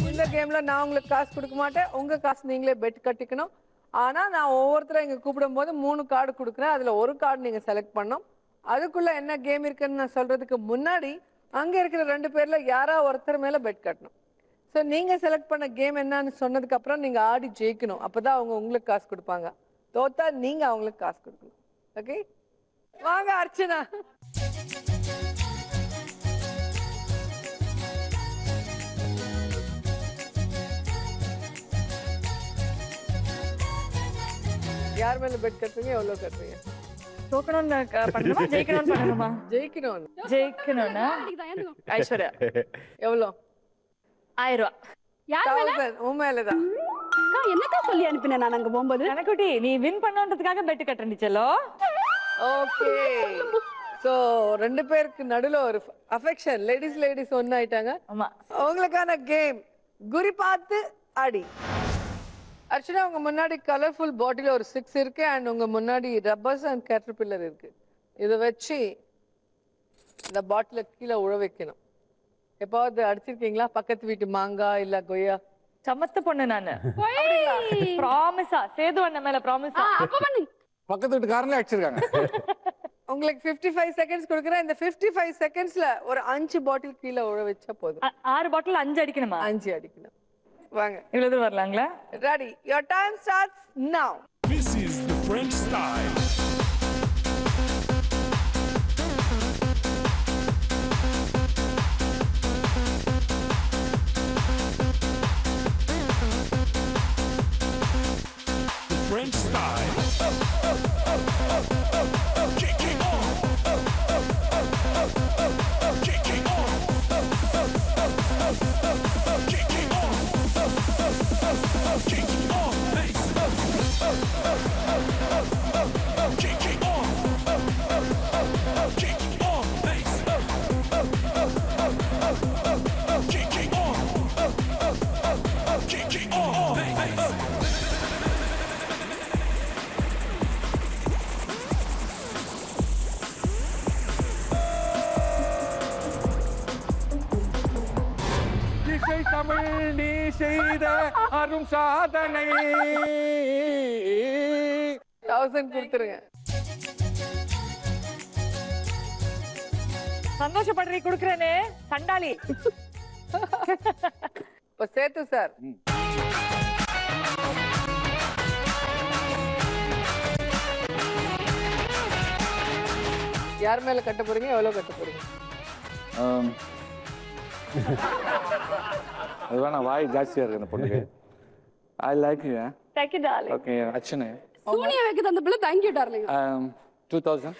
இந்த கேம்ல நான் உங்களுக்கு காசு கொடுக்க மாட்டேன், உங்க காசு நீங்களே பெட் கட்டிக்கணும். ஆனா நான் ஒவ்வொருத்தரும் இங்க கூப்பிடும் போது 3 கார்டு கொடுக்குறேன். அதுல ஒரு கார்டு நீங்க செலக்ட் பண்ணணும். அதுக்குள்ள என்ன கேம் இருக்குன்னு நான் சொல்றதுக்கு முன்னாடி அங்க இருக்கிற 2 பேர்ல யாரா ஒருத்தர் மேல பெட் கட்டணும். ஸோ நீங்க செலக்ட் பண்ண கேம் என்னன்னு சொன்னதுக்கு அப்புறம் நீங்க ஆடி ஜெயிக்கணும். அப்பதான் அவங்க உங்களுக்கு காசு கொடுப்பாங்க. தோத்தா நீங்க அவங்களுக்கு காசு கொடுக்கணும். ஓகே, வாங்க அர்ச்சனா. யார் மேல பெட் கட்டுறீங்க? எவ்வளவு கட்டுறீங்க? தோக்கணும்னு பண்ணணுமா ஜெயிக்கணும்னு பண்ணணுமா? ஜெயிக்கணும். ஜெயிக்கணும்னா ஐஸ்வர்யா. எவ்வளோ? 1000 ரூபாய். யார் மேல? 1000 உன் மேலதான். அக்கா என்னக்கா சொல்லி அனுப்பினேன் நான் அங்க போகும்போது? கணக்குட்டி நீ வின் பண்ணன்றதுக்காக பெட் கட்டண்டிச்சலோ. ஓகே, சோ 2 பேருக்கு நடுவுல ஒரு அஃபெக்ஷன். லேடிஸ் ஒன்னு ஆயிட்டாங்க. ஆமா, உங்களுக்கான கேம் குறி பார்த்து அடி. அர்ச்சனா, உங்க முன்னாடி கலர்ஃபுல் பாட்டில் ஒரு 6 இருக்கு அண்ட் உங்க முன்னாடி ரப்பர்ஸ் அண்ட் கேட்டர்பில்லர் இருக்கு. இதை வச்சு இந்த பாட்டில கீழே உழ வைக்கணும். எப்பாவது அடிச்சிருக்கீங்களா? பக்கத்து வீட்டு மாங்காய் இல்ல கொய்யா? சமத்து பொண்ணு நானு. ப்ராமிஸா? சேது அண்ணன் மேல ப்ராமிஸா? அப்ப பண்ணு. பக்கத்து வீட்டுக்காரங்களே அடிச்சிருக்காங்க. உங்களுக்கு 55 செகண்ட்ஸ் கொடுக்குறேன். இந்த 55 செகண்ட்ஸ்ல ஒரு 5 பாட்டில் கீழே உழ வச்சா போதும். 6 பாட்டில் 5 அடிக்கணுமா? 5 அடிக்கணும். வாங்க, இவ்வளவு தூரம் வரலாங்களா? Ready? Your time starts now. This is the French style. The French style. Kicking on. Kicking on. Kicking on. Kicking on. Bass. Kicking on. Kicking on. Bass. Kicking on. Kicking on. Bass. இசை தமிழ் நீ செய்த அரும் சாதனை. 1000 கொடுத்துருங்க. சந்தோஷப்படுறீ குடுக்குறேனே சண்டாளி. இப்ப சேத்து sir, யார் மேல கட்ட போறீங்க? எவ்வளவு கட்ட போறீங்க? அது வேணா, வாய் ஜாஸ்தியா இருக்கு அந்த பொண்ணுக்கு. I like you. Thank you darling. Okay அர்ச்சனை. சூனியா வைக்குது அந்த பிள்ளை. Thank you darling. 2000.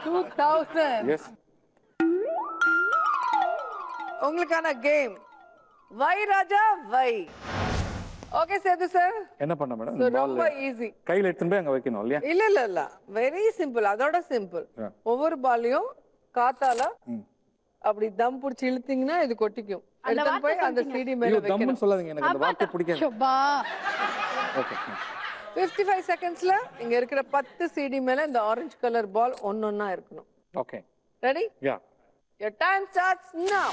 2000. எஸ். உங்களுக்கான கேம் வை ராஜா வை. ஓகே சேது சார், என்ன பண்ண மேடம்? ரொம்ப ஈஸி. கையில எடுத்துட்டு போய் அங்க வைக்கணும் இல்லையா? இல்ல வெரி சிம்பிள். அதோட சிம்பிள். Yeah. ஒவ்வொரு பாலையும் காத்தால அப்படி தம் புடிச்சு இழுத்தீங்கன்னா இது கொட்டிக்கும். எடுத்து போய் அந்த சிடி மேல ஐயோ, வைக்கணும். தம்னு சொல்லாதீங்க, எனக்கு அந்த வார்த்தை பிடிக்காது. ஷப்பா. ஓகே. 55 செகண்ட்ஸ்ல இங்க இருக்கிற 10 சிடி மேல இந்த ஆரஞ்சு கலர் பால் ஒன்னொன்னா இருக்கணும். Okay. Ready? Yeah. Your time starts now.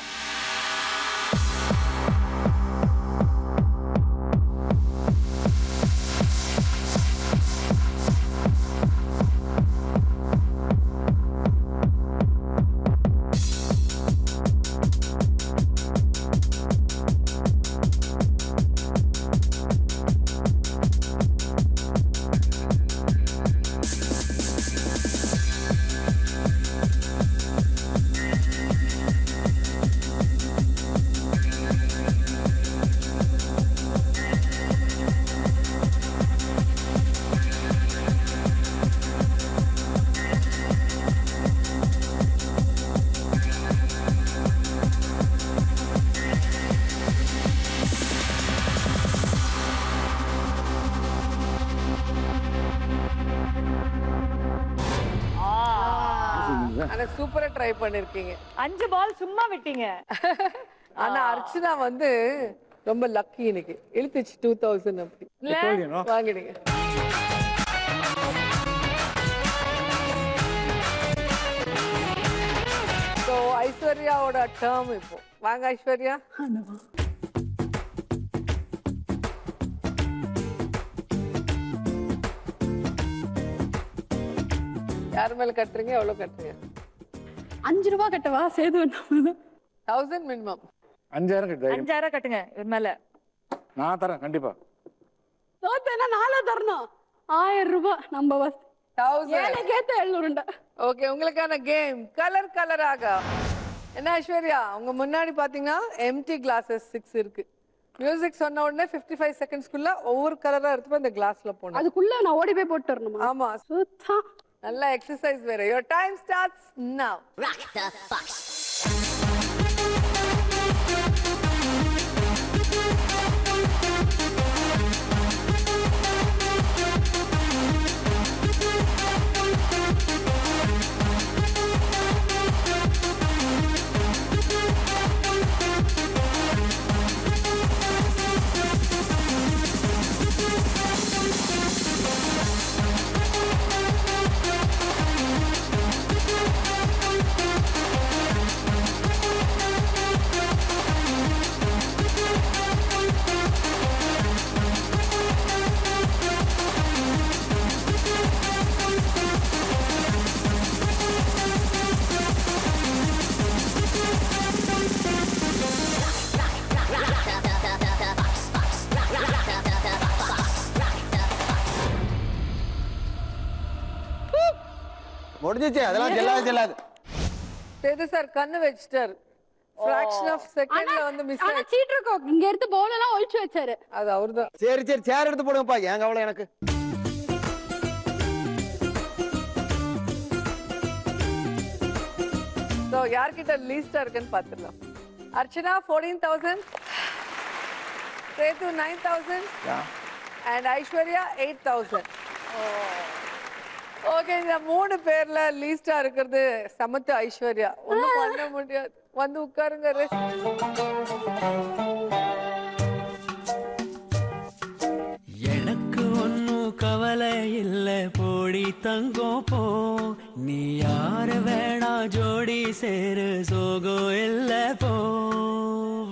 ஆனா சூப்பரா ட்ரை பண்ணிருக்கீங்க. 5 பால் சும்மா விட்டீங்க. ஆனா அர்ச்சனா வந்து ரொம்ப லக்கி. இன்னைக்கு இழுத்துச்சு 2000 அப்படி. வாங்கிடுங்க. ஸோ ஐஸ்வர்யாவோட டேர்ம் இப்போ. வாங்க ஐஸ்வர்யா. யார் மேல கட்டுறீங்க? எவ்வளவு கட்டுறீங்க? 5 ரூபா கட்டவா சேது வேண்டாம் 1000 மினிமம். 5000 கட்டு. 5000 கட்டுங்க இவர் மேல. நான் தரேன் கண்டிப்பா. தோத்தேன்னா 4 தரணும். 1000 ரூபாய் நம்ம 1000. ஏழைக்கேத்த 700. ஓகே, உங்களுக்கான கேம் கலர் கலராக. என்ன ஐஸ்வர்யா, உங்க முன்னாடி பாத்தீங்கன்னா எம்டி கிளாஸஸ் 6 இருக்கு. மியூசிக் சொன்ன உடனே 55 செகண்ட்ஸ்க்குள்ள ஒவ்வொரு கலரா எடுத்து இந்த கிளாஸ்ல போடணும். அதுக்குள்ள நான் ஓடி போய் போட்டு வரணுமா? ஆமா, சுத்தா நல்ல எக்ஸசைஸ் வேற. யுவர் டைம் ஸ்டார்ட்ஸ் நவ. முடிஞ்சிச்சு, அதெல்லாம் செல்லாது. சேது சார் கண்ணு வச்சிட்டார். fraction of secondல வந்து மிஸ் ஆனா சீட் இருக்கோம். இங்க எடுத்து பவுல் எல்லாம் ஒளிச்சு வச்சாரு. அது அவர்தான். சரி சேர் எடுத்து போடுங்கப்பா, ஏன் கவலை எனக்கு. சோ யார்கிட்ட லீஸ்டா இருக்குன்னு பாத்துடலாம். அர்ச்சனா 14000, சேது 9000 and ஐஸ்வர்யா 8000. ஓகே, இந்த 3 பேர்ல லீஸ்டா இருக்கிறது சமத்து ஐஸ்வர்யா. ஒண்ணும் பண்ண முடியாது. வந்து உட்காருங்க. எனக்கு ஒன்னும் கவலை இல்ல, போடி தங்கம் போ. நீ யார வேணா ஜோடி சேரு, சோகம் இல்ல போ.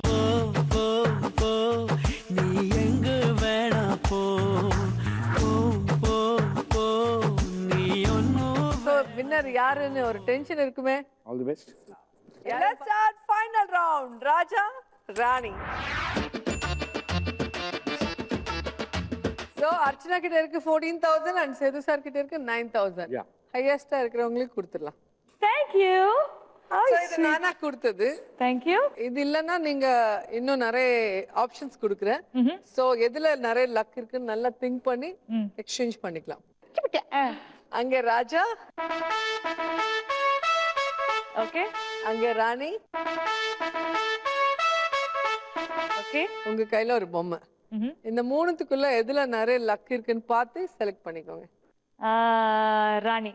போ போ போ, நீ எங்க வேணா போ. போ போ போ, நீ ஒன்னும். சோ வின்னர் யாருன்னு ஒரு டென்ஷன் இருக்குமே. All the best. Let's start final round. Raja, Rani. So Archana கிட்ட இருக்கு 14000 and Sethu sir கிட்ட இருக்கு 9000. Yeah. ஹையஸ்டா இருக்கிறவங்களுக்கு கொடுத்துடலாம். Thank you. So இது நானா கொடுத்தது. Thank you. இது இல்லனா நீங்க இன்னும் நிறைய ஆப்ஷன்ஸ் கொடுக்குறேன். சோ எதுல நிறைய லக் இருக்குன்னு நல்லா திங்க் பண்ணி எக்ஸ்சேஞ்ச் பண்ணிக்கலாம். அங்க ராஜா. ஓகே. அங்க ராணி. ஓகே. உங்க கையில ஒரு பொம்மை. இந்த மூணுத்துக்குள்ள எதுல நிறைய லக் இருக்குன்னு பார்த்து செலக்ட் பண்ணிக்கோங்க. ராணி.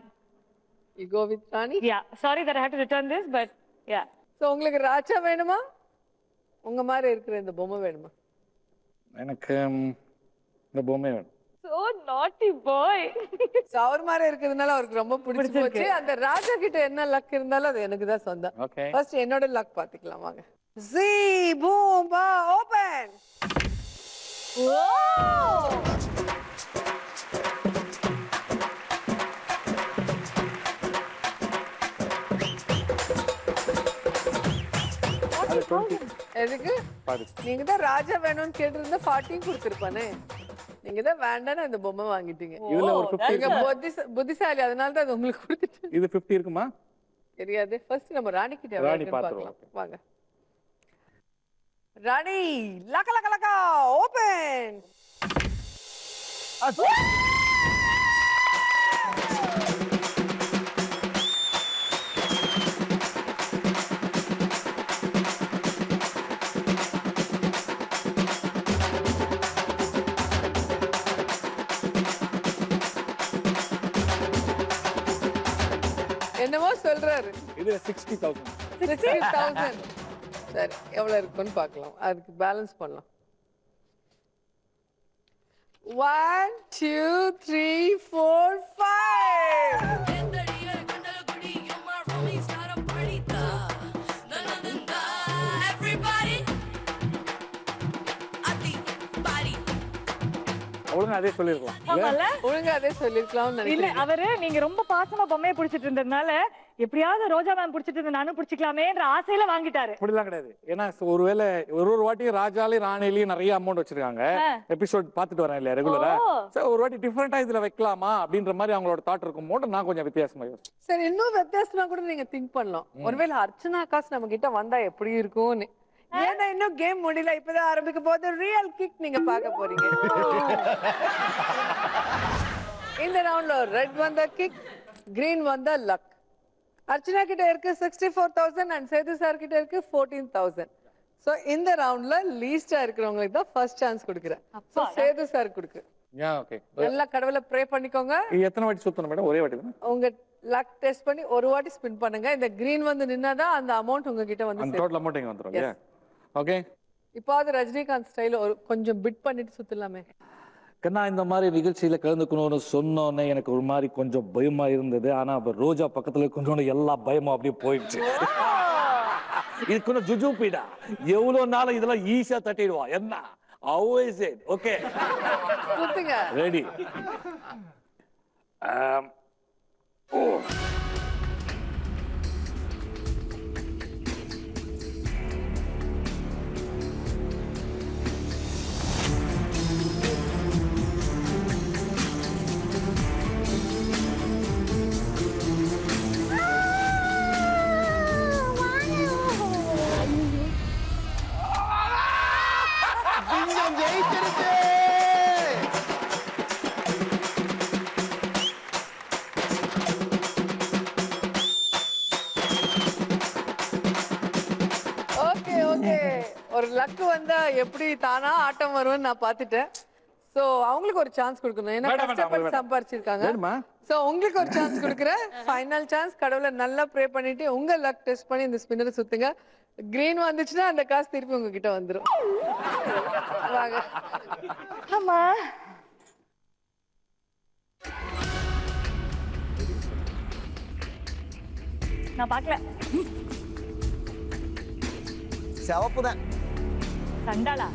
You go with Rani? Yeah. Sorry that I had to return this, but yeah. So உங்களுக்கு ராஜா வேணுமா? உங்க மாதிரி இருக்கிற இந்த பொம்மை வேணுமா? எனக்கு இந்த பொம்மை வேணும். So naughty boy. அவர் மாதிரி இருக்கிறதுனால அவருக்கு ரொம்ப பிடிச்சு போச்சு. அந்த ராஜா கிட்ட என்ன லக் இருந்தாலும் அது எனக்கு தான் சொந்தம். ஓகே. ஃபர்ஸ்ட் என்னோட லக் பாத்துக்கலாம் வாங்க. ஜீ பூம் பா ஓபன். Wow! எதுக்கு? நீங்க தான் ராஜா வேணும்னு கேட்டிருந்தா 40 கொடுத்திருப்பானே. நீங்க தான் வேண்டாம்னு அந்த பொம்மை வாங்கிட்டீங்க. இதுல ஒரு 50 நீங்க புத்திசாலி, அதனால தான் அது உங்களுக்கு கொடுத்துட்டேன். இது 50 இருக்குமா? தெரியாது. ஃபர்ஸ்ட் நம்ம ராணி கிட்ட பார்க்கலாம். வாங்க ராணி. லக்க லக்க லக்க ஓபன். என்னமோ சொல்றாரு. இது 60000. 60000. சரி, எவ்வளவு இருக்குன்னு பார்க்கலாம். அதுக்கு பேலன்ஸ் பண்ணலாம். 1 2 3 4 5. அவ்வளவுதான் ஒழுங்கா அதே சொல்லிருக்கலாம். ஆமால ஒழுங்கா அதே சொல்லிருக்கலாம்னு இல்ல நினைக்கிறேன். அவரு நீங்க ரொம்ப பாசமா பொம்மையை பிடிச்சிட்டு இருந்ததுனால எப்படியாவது ரோஜா மேம் பிடிச்சிட்டு இருந்த நானும் பிடிச்சிக்கலாமேன்ற ஆசையில வாங்கிட்டாரு. அப்படிலாம் கிடையாது. ஏன்னா ஒருவேளை ஒரு வாட்டி ராஜாலையும் ராணிலையும் நிறைய அமௌண்ட் வச்சிருக்காங்க. எபிசோட் பாத்துட்டு வரேன் இல்லையா ரெகுலரா. ஒரு வாட்டி டிஃபரெண்டா இதுல வைக்கலாமா அப்படின்ற மாதிரி அவங்களோட தாட் இருக்கும் போது நான் கொஞ்சம் வித்தியாசமா யோசிச்சேன். சரி, இன்னும் வித்தியாசமா கூட நீங்க திங்க் பண்ணலாம். ஒருவேளை அர்ச்சனா காசு நம்ம கிட்ட வந்தா எப்படி இருக்கும்னு. ஏன்னா இன்னும் கேம் முடியல, இப்பதான் ஆரம்பிக்க போது. ரியல் கிக் நீங்க பார்க்க போறீங்க. இந்த ரவுண்ட்ல ரெட் வந்த கிக், கிரீன் வந்த லக். அர்ச்சனா கிட்ட இருக்கு 64,000 அண்ட் சேது சார் கிட்ட இருக்கு 14,000. சோ இந்த ரவுண்ட்ல லீஸ்டா இருக்கிறவங்களுக்கு தான் ஃபர்ஸ்ட் சான்ஸ் கொடுக்குறேன். சோ சேது சார் கொடுக்கு. ஓகே. நல்லா கடவுளை ப்ரே பண்ணிக்கோங்க. எத்தனை வாட்டி சுத்தணும் மேடம்? ஒரே வாட்டி தான். உங்க லக் டெஸ்ட் பண்ணி ஒரு வாட்டி ஸ்பின் பண்ணுங்க. இந்த கிரீன் வந்து நின்னாதான் அந்த அமௌண்ட் உங்ககிட்ட வந்து அந்த டோட்டல் அமௌண்ட் இங்க வந்துரும் இல்லையா? ஓகே. இப்பாவது ரஜினிகாந்த் ஸ்டைல ஒரு கொஞ்சம் பிட் பண்ணிட்டு சுத்தலாமே. கண்ணா, இந்த மாதிரி நிகழ்ச்சியில கலந்துக்கணும்னு சொன்னோன்னே எனக்கு ஒரு மாதிரி கொஞ்சம் பயமா இருந்தது. ஆனா ரோஜா பக்கத்துல கொஞ்சம் எல்லா பயமும் அப்படியே போயிடுச்சு. இது கொஞ்சம் ஜுஜுபிடா, எவ்வளவு நாள் இதெல்லாம் ஈஸியா தட்டிடுவா என்ன. always it. Okay. சுத்துங்க. Ready. ஒரு லக் வந்தா எப்படி தானா ஆட்டம் வரும்னு நான் பாத்துட்டேன். சோ அவங்களுக்கு ஒரு சான்ஸ் கொடுக்கணும். ஏன்னா கஷ்டப்பட்டு சம்பாரிச்சிருக்காங்க. சோ உங்களுக்கு ஒரு சான்ஸ் கொடுக்குறேன். Final chance. கடவுளை நல்லா ப்ரே பண்ணிட்டு உங்க லக் டெஸ்ட் பண்ணி இந்த ஸ்பின்னரை சுத்துங்க. கிரீன் வந்துச்சுன்னா அந்த காசு திருப்பி உங்ககிட்ட வந்துரும். வாங்க. ஆமா. நான் பார்க்கல. சிவப்பு தான். சண்டாளா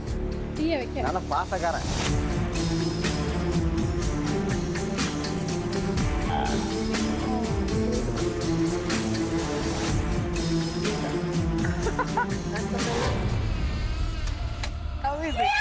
டீயை வைக்க நல்ல பாசக்காரன். How is it?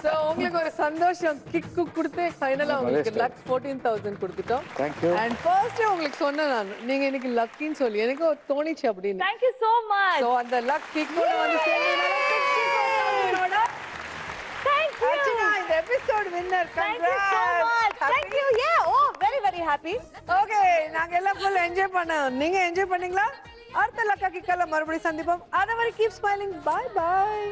So உங்களுக்கு ஒரு சந்தோஷம் கிக் கொடுத்து ஃபைனலா உங்களுக்கு லக் 14,000 கொடுத்துட்டோம். Thank you. And first உங்களுக்கு சொன்னேன் நான், நீங்க இன்னைக்கு லக்கின்னு சொல்லி எனக்கு தோணிச்சு அப்படின்னு. Thank you so much. So அந்த லக் கிக் கூட வந்து சேர்ந்ததுனால 64,000 Thank you. அர்ச்சனா இந்த episode winner. Thank you so much. Thank you. Yeah. Oh, very very happy. Okay, நாங்க எல்லாம் full enjoy பண்ணோம். நீங்க என்ஜாய் பண்ணீங்களா? அடுத்த லக்கா கிக்கல மறுபடியும் சந்திப்போம். அதுவரை keep smiling. Bye bye.